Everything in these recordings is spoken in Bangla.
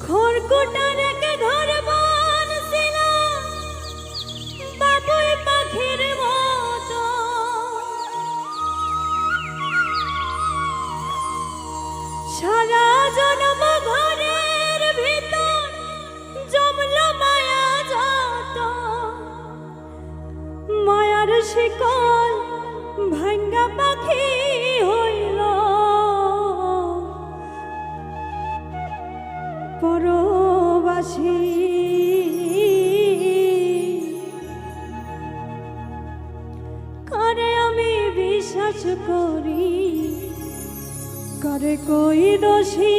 খড়কুটার এক ঘর বন ছিল বাবুই পাখির মতো, সারা জন্ম ঘরের ভিতর জমল মায়া যত, মায়ার শিকল ভাঙ্গা পাখি হইল পরবাসী। করে আমি বিশ্বাস করি, করে কই দোষী,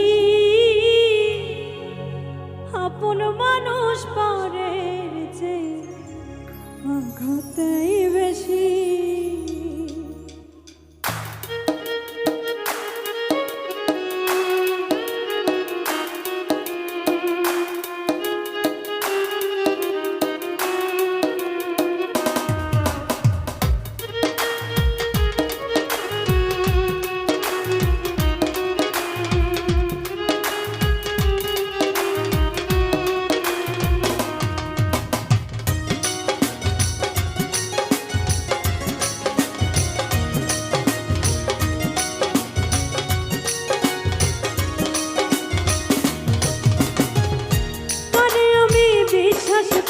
আপন মানুষ পরের যে আঘাতেই বেশি।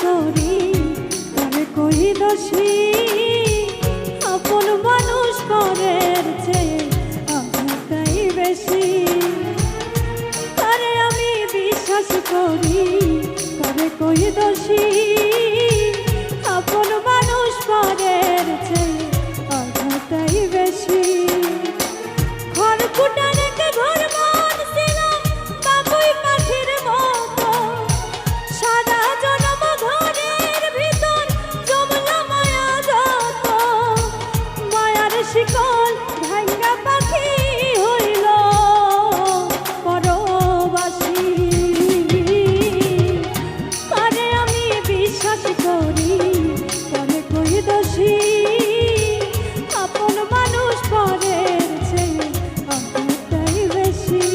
করি করে কই দোষী, আপন মানুষ পরের চেয়ে আঘাতই বেশি। তারে আমি বিশ্বাস করি করে কই দোষী, আপন মানুষ পরের চেয়ে আঘাতই বেশি। খড়কুটার এক ঘর বন ছিল বাবুই পাখির মতো, সারা জন্ম ঘরের ভিতর জমল মায়া যত, মায়ার শিকল ভাঙ্গা পাখি হইল পরবাসী। করে আমি বিশ্বাস করি করে কই দোষী, আপন মানুষ পরের চেয়ে আঘাতই বেশি।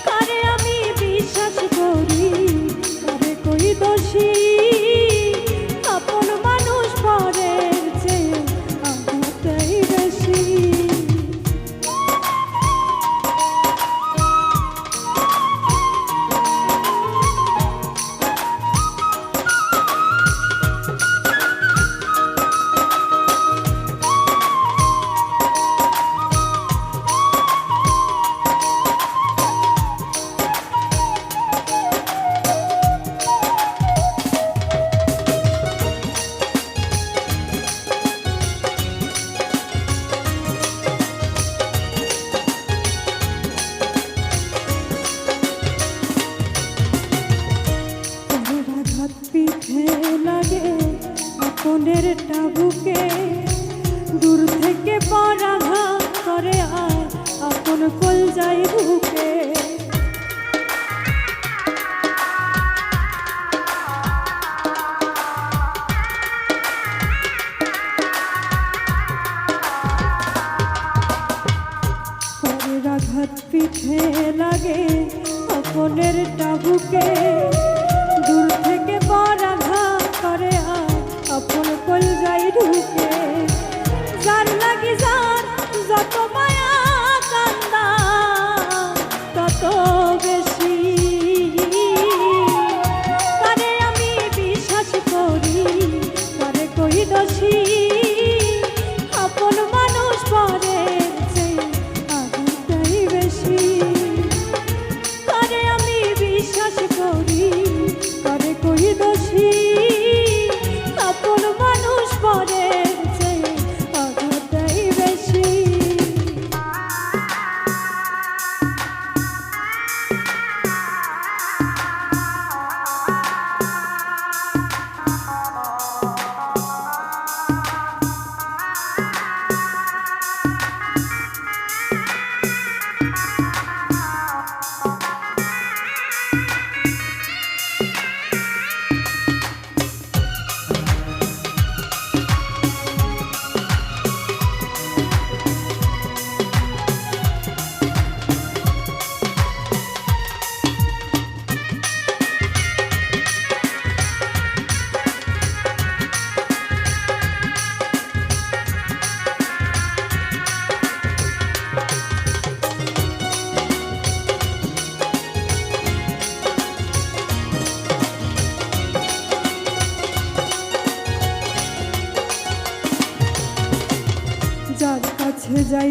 করে আমি বিশ্বাস করি করে কই দোষী, আপন মানুষ পরের চেয়ে আঘাতই বেশি। পিঠে লাগে আপনের টাবুকে, দূর থেকে পরাঘাত করে আর আপন কলজায় ঢুকে। পরের আঘাত পিঠে লাগে আপনের টাবুকে, দূর থেকে পরাঘাত করে আর আপন কলজায় ঢুকে। যার লাগি যার যত মায়া কান্দা তত বেশি। তারে আমি বিশ্বাস করি করে কই দোষী, আপন মানুষ পরের চেয়ে আঘাতই বেশি। তারে আমি বিশ্বাস করি করে কই দোষী, আপন মানুষ পরের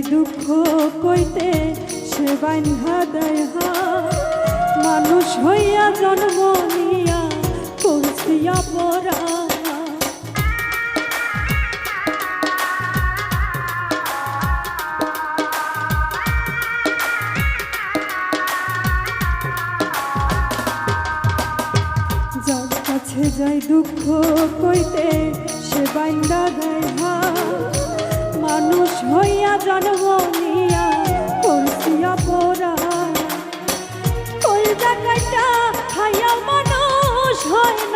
দুঃখ কইতে সে বান্ধা দেয় মানুষ হইয়া জন্ম নিয়া করছিয়া পরা যার কাছে যাই দুঃখ কইতে সে বান্ধা দেয় মানুষ হইয়া জন্ম নিয়া করছিয়া পরা কই জায়গাটা খাইয়া মানুষ হয়